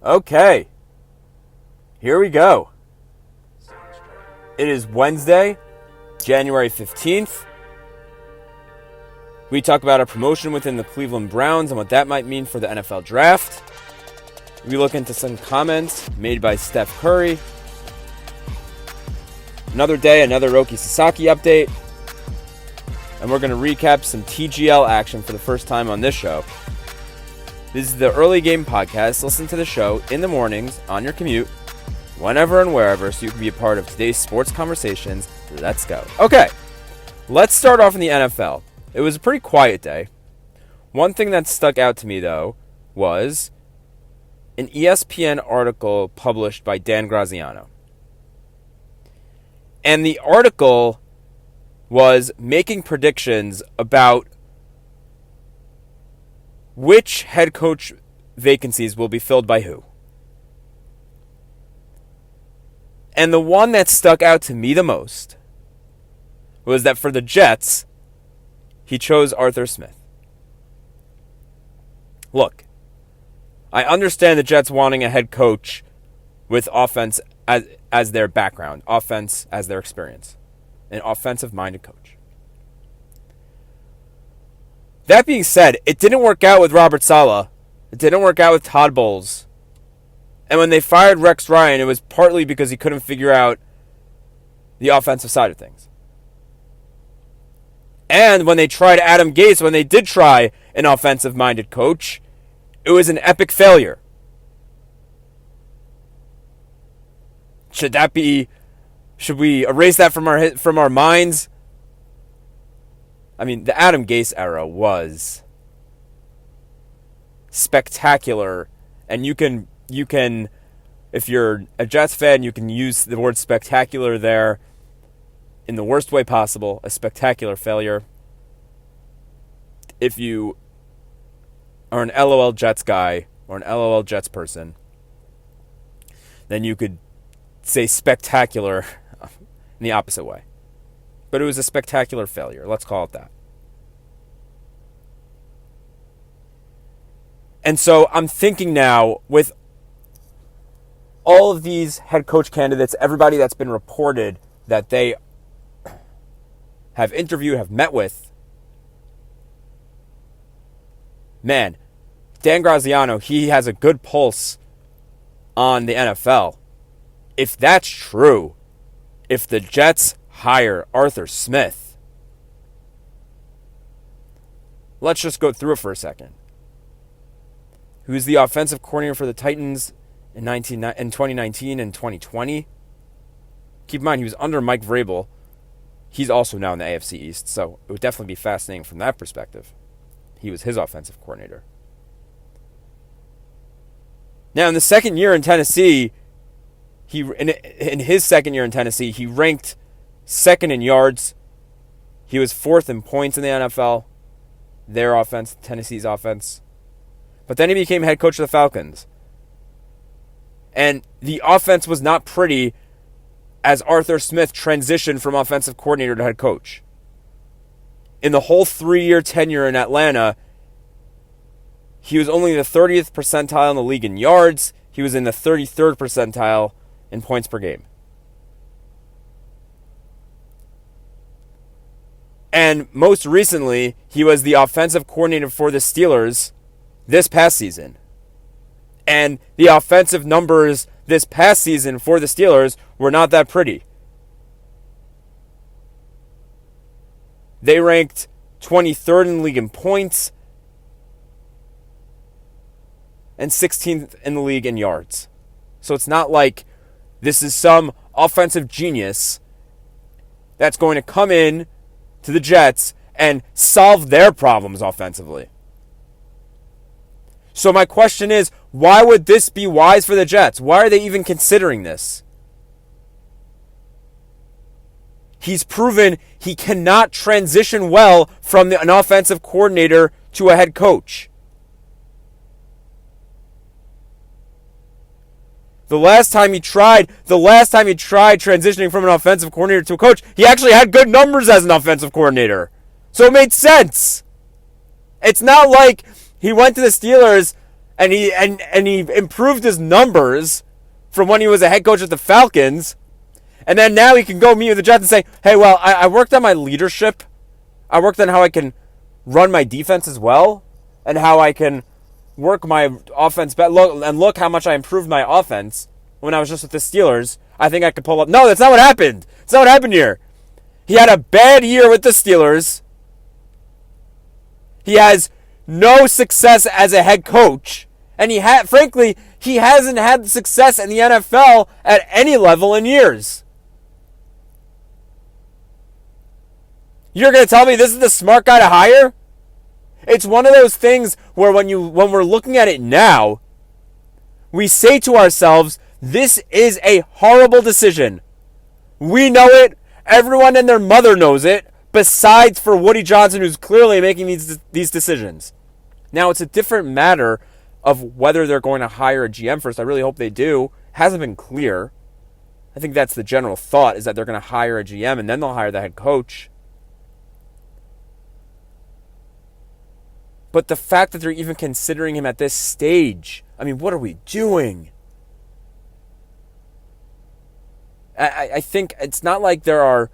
Okay, here we go. It is Wednesday, January 15th. We talk about a promotion within the Cleveland Browns and what that might mean for the NFL Draft. We look into some comments made by Steph Curry. Another day, another Roki Sasaki update. And we're going to recap some TGL action for the first time on this show. This is the Early Game Podcast. Listen to the show in the mornings, on your commute, whenever and wherever, so you can be a part of today's sports conversations. Let's go. Okay, let's start off in the NFL. It was a pretty quiet day. One thing that stuck out to me, though, was an ESPN article published by Dan Graziano. And the article was making predictions about which head coach vacancies will be filled by who. And the one that stuck out to me the most was that for the Jets, he chose Arthur Smith. Look, I understand the Jets wanting a head coach with offense as their background, offense as their experience, an offensive-minded coach. That being said, it didn't work out with Robert Saleh. It didn't work out with Todd Bowles. And when they fired Rex Ryan, it was partly because he couldn't figure out the offensive side of things. And when they tried Adam Gase, when they did try an offensive-minded coach, it was an epic failure. Should we erase that from our minds? I mean, the Adam Gase era was spectacular, and you can, if you're a Jets fan, you can use the word spectacular there in the worst way possible, a spectacular failure. If you are an LOL Jets guy or an LOL Jets person, then you could say spectacular in the opposite way. But it was a spectacular failure. Let's call it that. And so I'm thinking now, with all of these head coach candidates, everybody that's been reported that they have interviewed, have met with, man, Dan Graziano, he has a good pulse on the NFL. If that's true, if the Jets hire Arthur Smith, let's just go through it for a second. Who's the offensive coordinator for the Titans in 2019 and 2020? Keep in mind, he was under Mike Vrabel. He's also now in the AFC East, so it would definitely be fascinating from that perspective. He was his offensive coordinator. Now, in the second year in Tennessee, in his second year in Tennessee, he ranked second in yards. He was fourth in points in the NFL. Their offense, Tennessee's offense. But then he became head coach of the Falcons. And the offense was not pretty as Arthur Smith transitioned from offensive coordinator to head coach. In the whole 3-year tenure in Atlanta, he was only the 30th percentile in the league in yards. He was in the 33rd percentile in points per game. And most recently, he was the offensive coordinator for the Steelers this past season. And the offensive numbers this past season for the Steelers were not that pretty. They ranked 23rd in the league in points and 16th in the league in yards. So it's not like this is some offensive genius that's going to come in to the Jets and solve their problems offensively. So my question is, why would this be wise for the Jets? Why are they even considering this? He's proven he cannot transition well from an offensive coordinator to a head coach. The last time he tried transitioning from an offensive coordinator to a coach, he actually had good numbers as an offensive coordinator. So it made sense. It's not like he went to the Steelers and he improved his numbers from when he was a head coach at the Falcons. And then now he can go meet with the Jets and say, hey, well, I worked on my leadership. I worked on how I can run my defense as well, and how I can work my offense better. Look how much I improved my offense when I was just with the Steelers. I think I could pull up. No, that's not what happened. That's not what happened here. He had a bad year with the Steelers. He has no success as a head coach. And frankly, he hasn't had success in the NFL at any level in years. You're going to tell me this is the smart guy to hire? It's one of those things where when we're looking at it now, we say to ourselves, this is a horrible decision. We know it. Everyone and their mother knows it, besides for Woody Johnson, who's clearly making these decisions. Now, it's a different matter of whether they're going to hire a GM first. I really hope they do. Hasn't been clear. I think that's the general thought, is that they're going to hire a GM and then they'll hire the head coach. But the fact that they're even considering him at this stage, I mean, what are we doing? I think it's not like there are,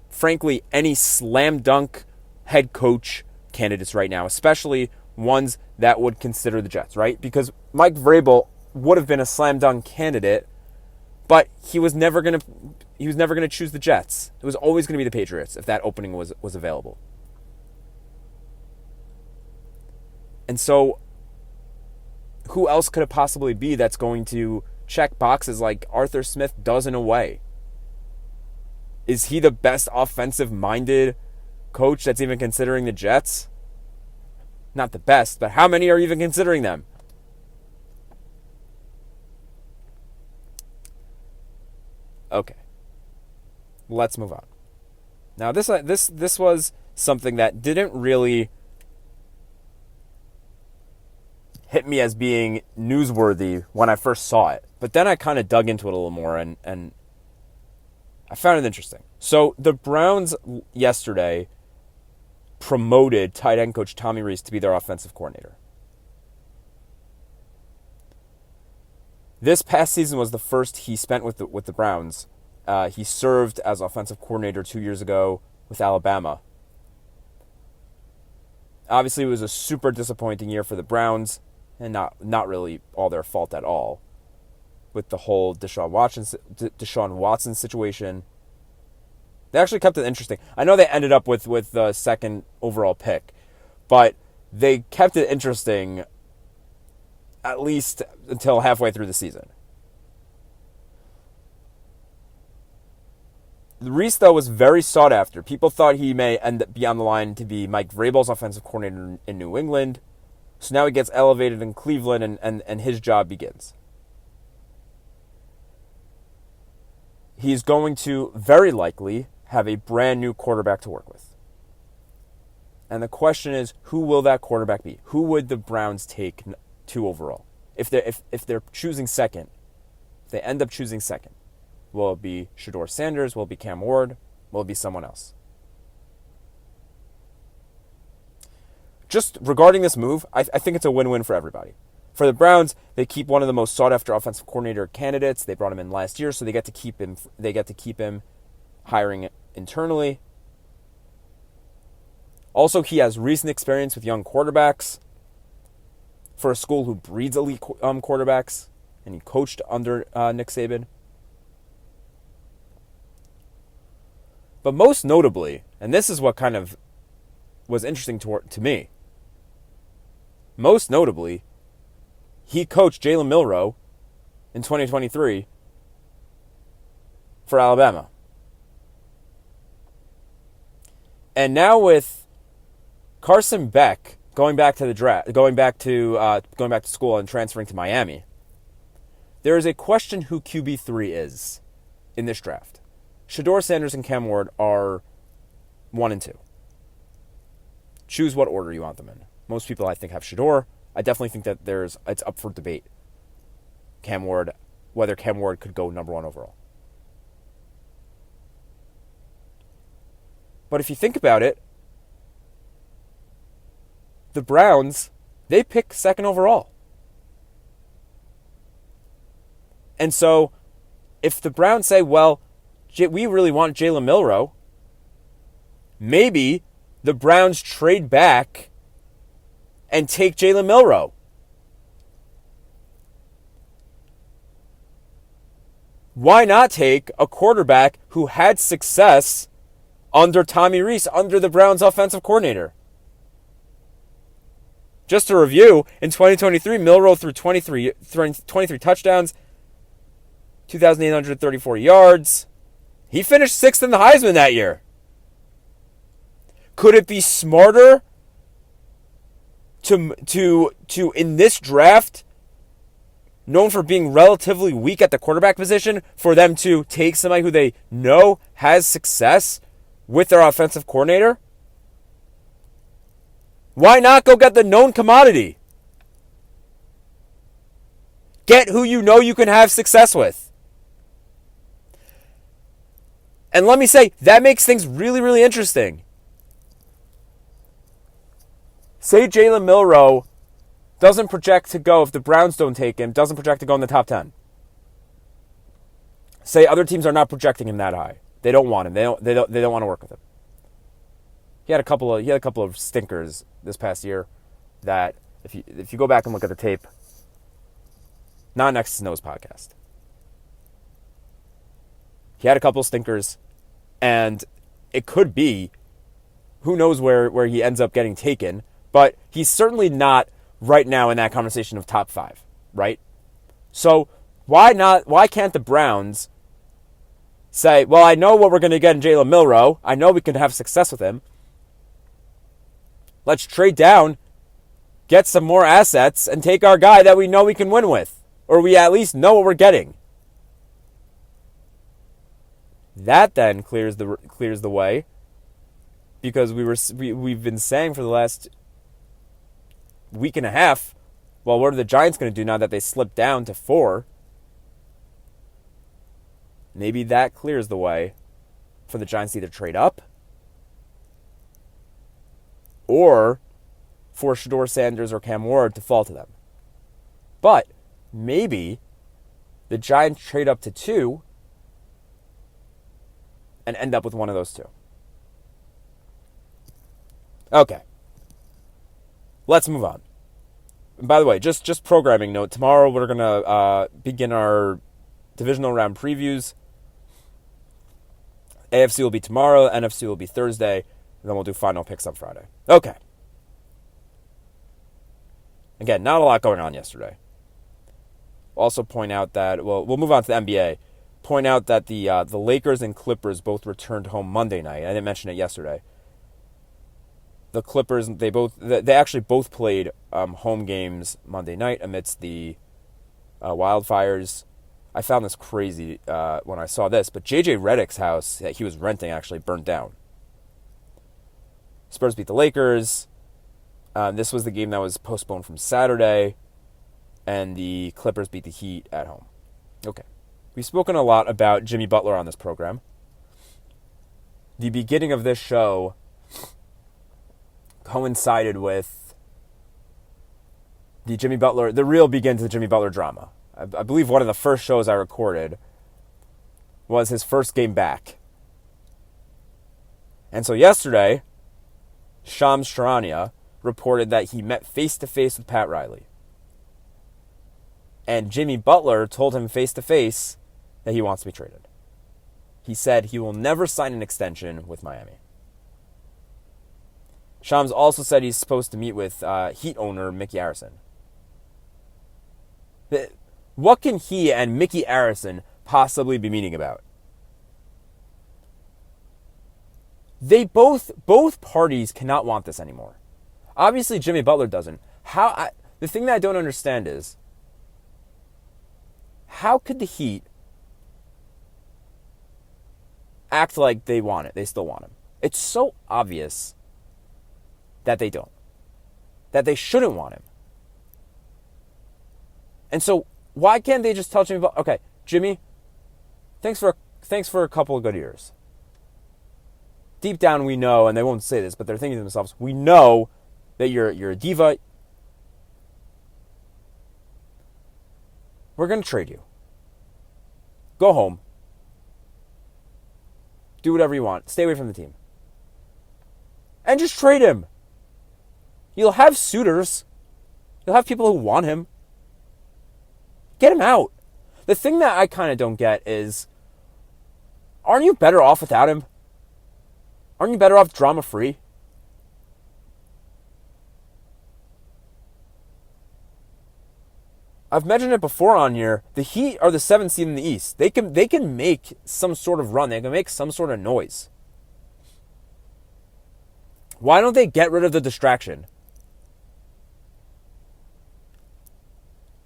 frankly, any slam dunk head coach candidates right now, especially ones that would consider the Jets, right? Because Mike Vrabel would have been a slam dunk candidate, but he was never gonna choose the Jets. It was always gonna be the Patriots if that opening was available. And so, who else could it possibly be that's going to check boxes like Arthur Smith does in a way? Is he the best offensive-minded coach that's even considering the Jets? Not the best, but how many are even considering them? Okay. Let's move on. Now, this was something that didn't really hit me as being newsworthy when I first saw it. But then I kind of dug into it a little more, and I found it interesting. So the Browns yesterday promoted tight end coach Tommy Rees to be their offensive coordinator. This past season was the first he spent with the Browns. He served as offensive coordinator 2 years ago with Alabama. Obviously, it was a super disappointing year for the Browns, and not really all their fault at all, with the whole Deshaun Watson situation. They actually kept it interesting. I know they ended up with the second overall pick, but they kept it interesting at least until halfway through the season. Rees, though, was very sought after. People thought he may end up be on the line to be Mike Vrabel's offensive coordinator in New England. So now he gets elevated in Cleveland, and his job begins. He's going to very likely have a brand new quarterback to work with. And the question is, who will that quarterback be? Who would the Browns take 2 overall? If they're choosing second, if they end up choosing second, will it be Shedeur Sanders? Will it be Cam Ward? Will it be someone else? Just regarding this move, I think it's a win-win for everybody. For the Browns, they keep one of the most sought-after offensive coordinator candidates. They brought him in last year, so they get to keep him. They get to keep him, hiring internally. Also, he has recent experience with young quarterbacks. For a school who breeds elite quarterbacks, and he coached under Nick Saban. But most notably, and this is what kind of was interesting to me, most notably, he coached Jalen Milroe in 2023 for Alabama. And now with Carson Beck going back to the draft, going back to school and transferring to Miami, there is a question who QB3 is in this draft. Shedeur Sanders and Cam Ward are 1 and 2. Choose what order you want them in. Most people, I think, have Shedeur. I definitely think that it's up for debate. Whether Cam Ward could go number 1 overall. But if you think about it, the Browns, they pick 2nd overall. And so if the Browns say, well, we really want Jalen Milroe, maybe the Browns trade back and take Jalen Milroe. Why not take a quarterback who had success under Tommy Rees, under the Browns offensive coordinator? Just to review, in 2023, Milroe threw 23 touchdowns, 2,834 yards. He finished 6th in the Heisman that year. Could it be smarter to in this draft, known for being relatively weak at the quarterback position, for them to take somebody who they know has success with their offensive coordinator? Why not go get the known commodity? Get who you know you can have success with. And let me say, that makes things really, really interesting. Say Jalen Milroe doesn't project to go, if the Browns don't take him, doesn't project to go in the top 10. Say other teams are not projecting him that high. They don't want him. They don't want to work with him. He had a couple of stinkers this past year that if you go back and look at the tape, not Next to Nose podcast. He had a couple of stinkers, and it could be, who knows where he ends up getting taken, but he's certainly not right now in that conversation of top 5, right? So why can't the Browns say, well, I know what we're going to get in Jalen Milroe. I know we can have success with him. Let's trade down, get some more assets, and take our guy that we know we can win with. Or we at least know what we're getting. That then clears the way, because we've been saying for the last week and a half, well, what are the Giants going to do now that they slipped down to 4? Maybe that clears the way for the Giants to either trade up or for Shedeur Sanders or Cam Ward to fall to them. But maybe the Giants trade up to 2 and end up with one of those 2. Okay. Let's move on. And by the way, just programming note, tomorrow we're going to begin our divisional round previews. AFC will be tomorrow, NFC will be Thursday, and then we'll do final picks on Friday. Okay. Again, not a lot going on yesterday. Also point out that, well, we'll move on to the NBA. Point out that the Lakers and Clippers both returned home Monday night. I didn't mention it yesterday. The Clippers, they actually both played home games Monday night amidst the wildfires. I found this crazy when I saw this, but JJ Redick's house that he was renting actually burnt down. Spurs beat the Lakers. This was the game that was postponed from Saturday, and the Clippers beat the Heat at home. Okay. We've spoken a lot about Jimmy Butler on this program. The beginning of this show coincided with the real begin to the Jimmy Butler drama. I believe one of the first shows I recorded was his first game back. And so yesterday, Shams Charania reported that he met face-to-face with Pat Riley. And Jimmy Butler told him face-to-face that he wants to be traded. He said he will never sign an extension with Miami. Shams also said he's supposed to meet with Heat owner Mickey Arison. What can he and Mickey Arison possibly be meeting about? They both parties cannot want this anymore. Obviously, Jimmy Butler doesn't. The thing that I don't understand is, how could the Heat act like they want it? They still want him. It's so obvious that they don't. That they shouldn't want him. And so, why can't they just tell Jimmy Butler, okay, Jimmy, thanks for a couple of good years. Deep down we know, and they won't say this, but they're thinking to themselves, we know that you're a diva. We're going to trade you. Go home. Do whatever you want. Stay away from the team. And just trade him. You'll have suitors. You'll have people who want him. Get him out. The thing that I kind of don't get is, aren't you better off without him? Aren't you better off drama-free? I've mentioned it before on here. The Heat are the 7th seed in the East. They can make some sort of run. They can make some sort of noise. Why don't they get rid of the distraction?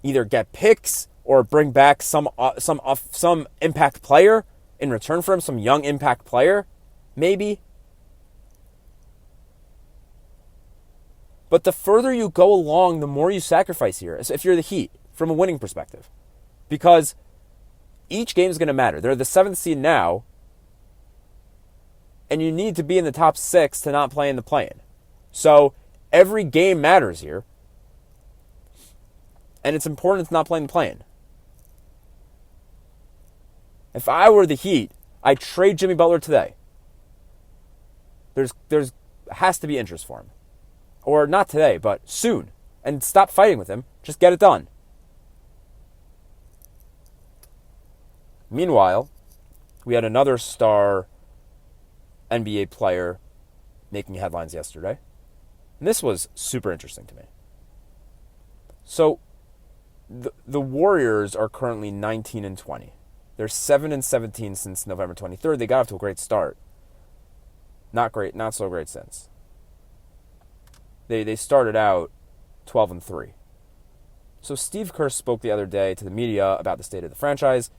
Either get picks or bring back some impact player in return for him, some young impact player, maybe. But the further you go along, the more you sacrifice here, if you're the Heat, from a winning perspective. Because each game is going to matter. They're the 7th seed now, and you need to be in the top 6 to not play in the play-in. So every game matters here. And it's important to not play in the play-in. If I were the Heat, I'd trade Jimmy Butler today. There's has to be interest for him. Or not today, but soon. And stop fighting with him. Just get it done. Meanwhile, we had another star NBA player making headlines yesterday. And this was super interesting to me. So, the Warriors are currently 19-20. They're 7-17 since November 23rd. They got off to a great start. Not so great since. They started out 12-3. So Steve Kerr spoke the other day to the media about the state of the franchise.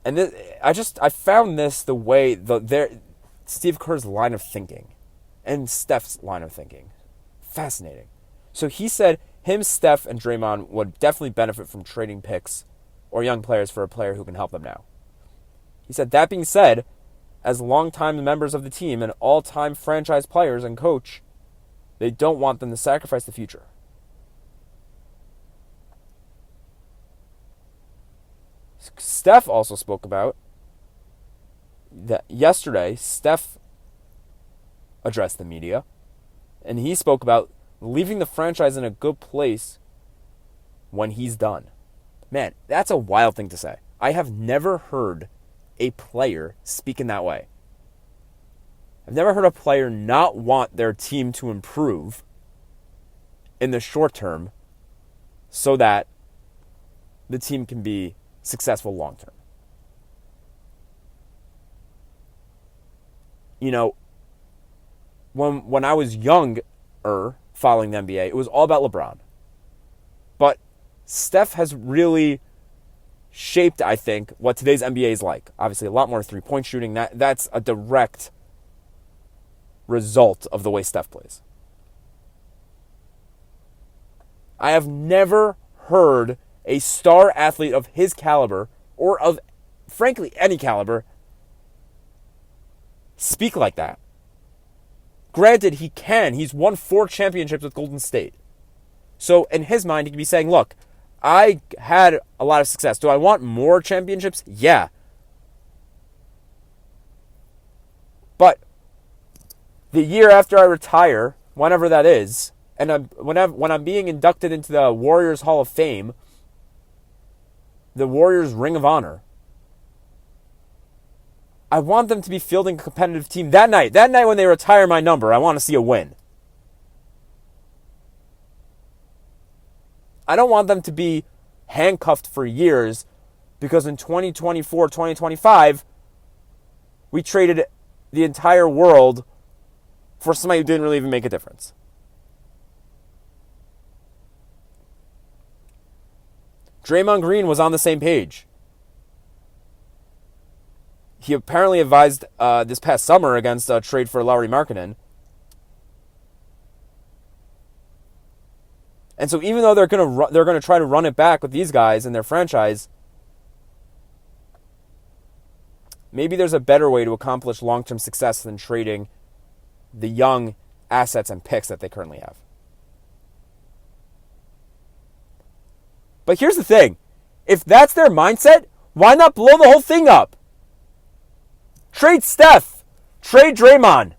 And I found this the way Steve Kerr's line of thinking and Steph's line of thinking. Fascinating. So he said him, Steph, and Draymond would definitely benefit from trading picks or young players for a player who can help them now. He said, that being said, as longtime members of the team and all-time franchise players and coach, they don't want them to sacrifice the future. Steph also spoke about that yesterday. Steph addressed the media, and he spoke about leaving the franchise in a good place when he's done. Man, that's a wild thing to say. I have never heard a player speak in that way. I've never heard a player not want their team to improve in the short term so that the team can be successful long term. You know, when I was younger following the NBA, it was all about LeBron. But Steph has really shaped, I think, what today's NBA is like. Obviously, a lot more three-point shooting. That's a direct result of the way Steph plays. I have never heard a star athlete of his caliber, or of, frankly, any caliber, speak like that. Granted, he can. He's won 4 championships with Golden State. So, in his mind, he could be saying, look, I had a lot of success. Do I want more championships? Yeah. But the year after I retire, whenever that is, and when I'm being inducted into the Warriors Hall of Fame, the Warriors Ring of Honor, I want them to be fielding a competitive team that night. That night when they retire my number, I want to see a win. I don't want them to be handcuffed for years because in 2024, 2025, we traded the entire world for somebody who didn't really even make a difference. Draymond Green was on the same page. He apparently advised this past summer against a trade for Lauri Markkanen. And so even though they're going to try to run it back with these guys in their franchise, maybe there's a better way to accomplish long-term success than trading the young assets and picks that they currently have. But here's the thing. If that's their mindset, why not blow the whole thing up? Trade Steph. Trade Draymond.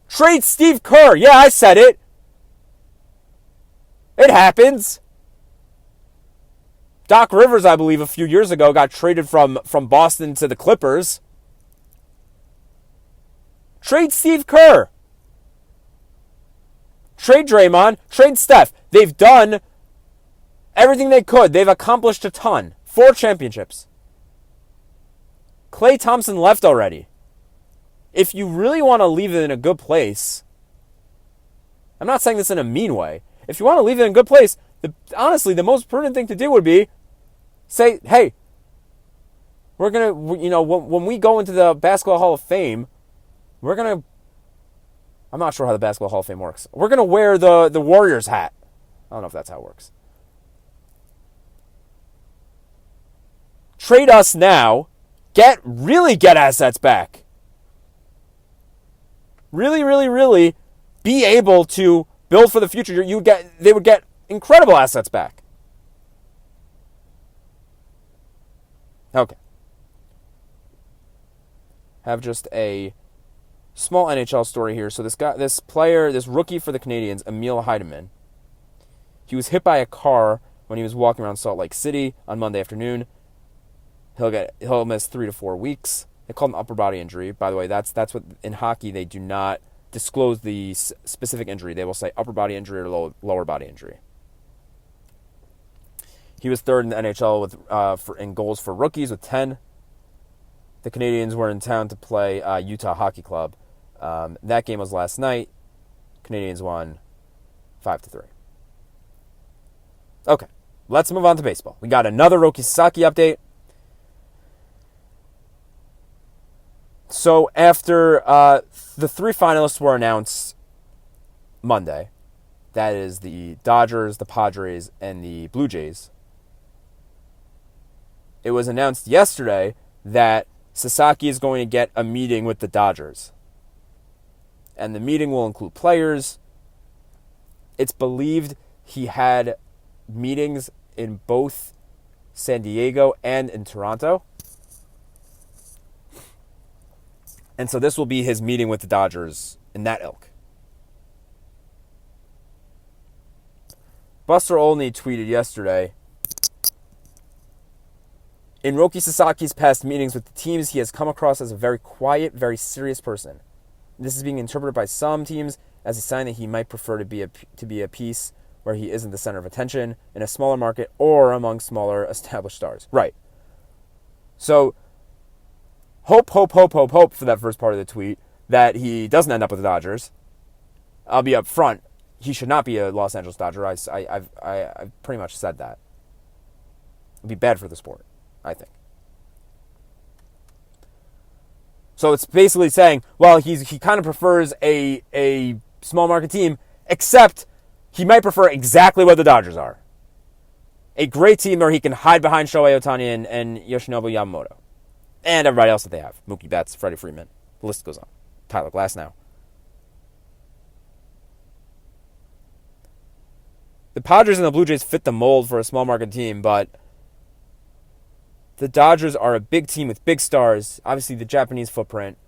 Trade Steve Kerr. Yeah, I said it. It happens. Doc Rivers, I believe, a few years ago got traded from Boston to the Clippers. Trade Steve Kerr. Trade Draymond. Trade Steph. They've done everything they could. They've accomplished a ton. 4 championships. Klay Thompson left already. If you really want to leave it in a good place, I'm not saying this in a mean way. If you want to leave it in a good place, honestly, the most prudent thing to do would be say, hey, we're going to, when we go into the Basketball Hall of Fame, we're going to, I'm not sure how the Basketball Hall of Fame works. We're going to wear the Warriors hat. I don't know if that's how it works. Trade us now. Really get assets back. Really be able to build for the future. They would get incredible assets back. Okay. Have just a small NHL story here. So this rookie for the Canadiens, Emil Heideman, he was hit by a car when he was walking around Salt Lake City on Monday afternoon. He'll miss 3 to 4 weeks. They call it an upper body injury. By the way, that's what in hockey they do not disclose the specific injury. They will say upper body injury or lower body injury. He was third in the NHL in goals for rookies with 10. The Canadiens were in town to play Utah Hockey Club. That game was last night. Canadiens won 5-3. Okay, let's move on to baseball. We got another Roki Sasaki update. So after the 3 finalists were announced Monday, that is the Dodgers, the Padres, and the Blue Jays, it was announced yesterday that Sasaki is going to get a meeting with the Dodgers. And the meeting will include players. It's believed he had meetings in both San Diego and in Toronto. And so this will be his meeting with the Dodgers in that ilk. Buster Olney tweeted yesterday, in Roki Sasaki's past meetings with the teams, he has come across as a very quiet, very serious person. This is being interpreted by some teams as a sign that he might prefer to be a piece where he isn't the center of attention in a smaller market or among smaller established stars. Right. So, hope for that first part of the tweet that he doesn't end up with the Dodgers. I'll be up front. He should not be a Los Angeles Dodger. I've pretty much said that. It'd be bad for the sport, I think. So it's basically saying, well, he kind of prefers a small market team, except he might prefer exactly what the Dodgers are. A great team where he can hide behind Shohei Ohtani and Yoshinobu Yamamoto. And everybody else that they have. Mookie Betts, Freddie Freeman. The list goes on. Tyler Glasnow. The Padres and the Blue Jays fit the mold for a small market team, but the Dodgers are a big team with big stars. Obviously, the Japanese footprint,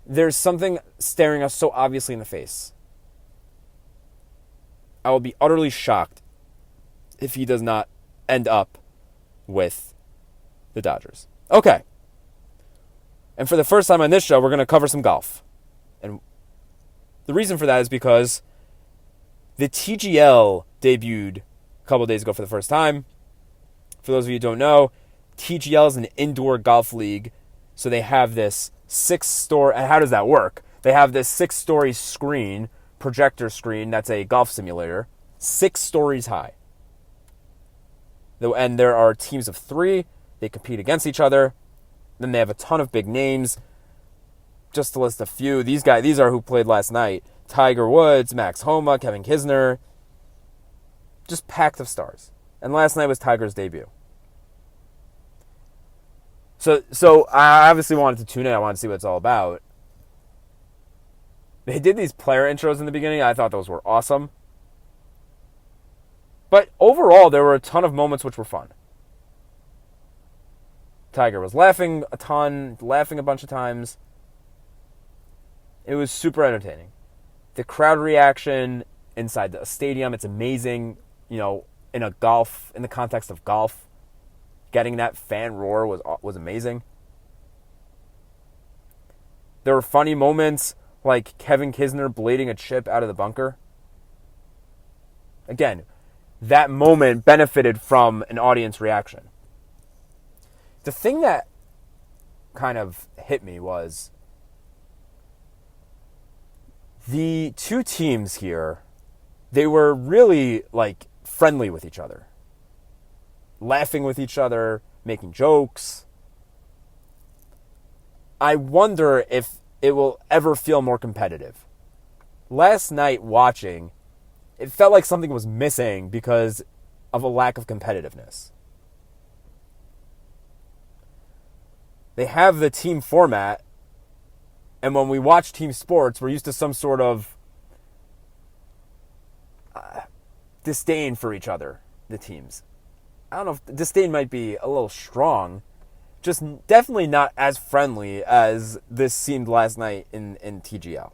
there's something staring us so obviously in the face. I will be utterly shocked if he does not end up with the Dodgers. Okay. And for the first time on this show, we're going to cover some golf. And the reason for that is because the TGL debuted a couple of days ago for the first time. For those of you who don't know, TGL is an indoor golf league. So they have this 6-story... And how does that work? They have this 6-story screen, projector screen, that's a golf simulator, 6 stories high. And there are teams of 3. They compete against each other. Then they have a ton of big names. Just to list a few, these are who played last night. Tiger Woods, Max Homa, Kevin Kisner. Just packed of stars. And last night was Tiger's debut. So I obviously wanted to tune in. I wanted to see what it's all about. They did these player intros in the beginning. I thought those were awesome. But overall, there were a ton of moments which were fun. Tiger was laughing a ton, laughing a bunch of times. It was super entertaining. The crowd reaction inside the stadium, it's amazing. You know, in the context of golf, getting that fan roar was amazing. There were funny moments like Kevin Kisner blading a chip out of the bunker. Again, that moment benefited from an audience reaction. The thing that kind of hit me was the two teams here, they were really like friendly with each other, laughing with each other, making jokes. I wonder if it will ever feel more competitive. Last night watching, it felt like something was missing because of a lack of competitiveness. They have the team format, and when we watch team sports, we're used to some sort of disdain for each other, the teams. I don't know if disdain might be a little strong, just definitely not as friendly as this seemed last night in TGL.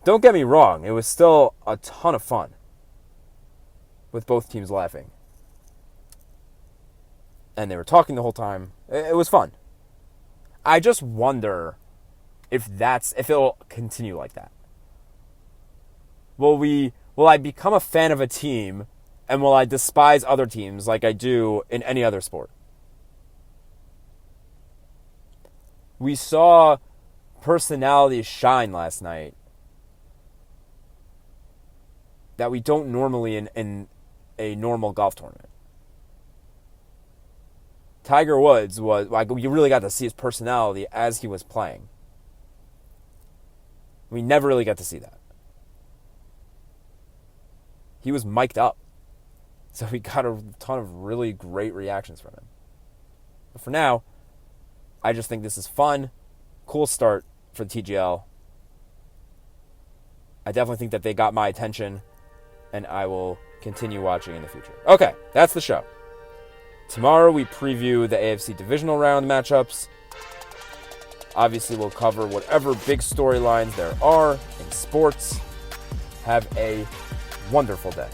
Don't get me wrong, it was still a ton of fun with both teams laughing. And they were talking the whole time. It was fun. I just wonder if it'll continue like that. Will I become a fan of a team, and will I despise other teams like I do in any other sport? We saw personalities shine last night that we don't normally in a normal golf tournament. Tiger Woods you really got to see his personality as he was playing. We never really got to see that. He was mic'd up. So we got a ton of really great reactions from him. But for now, I just think this is fun. Cool start for the TGL. I definitely think that they got my attention, and I will continue watching in the future. Okay, that's the show. Tomorrow we preview the AFC divisional round matchups. Obviously, we'll cover whatever big storylines there are in sports. Have a wonderful day.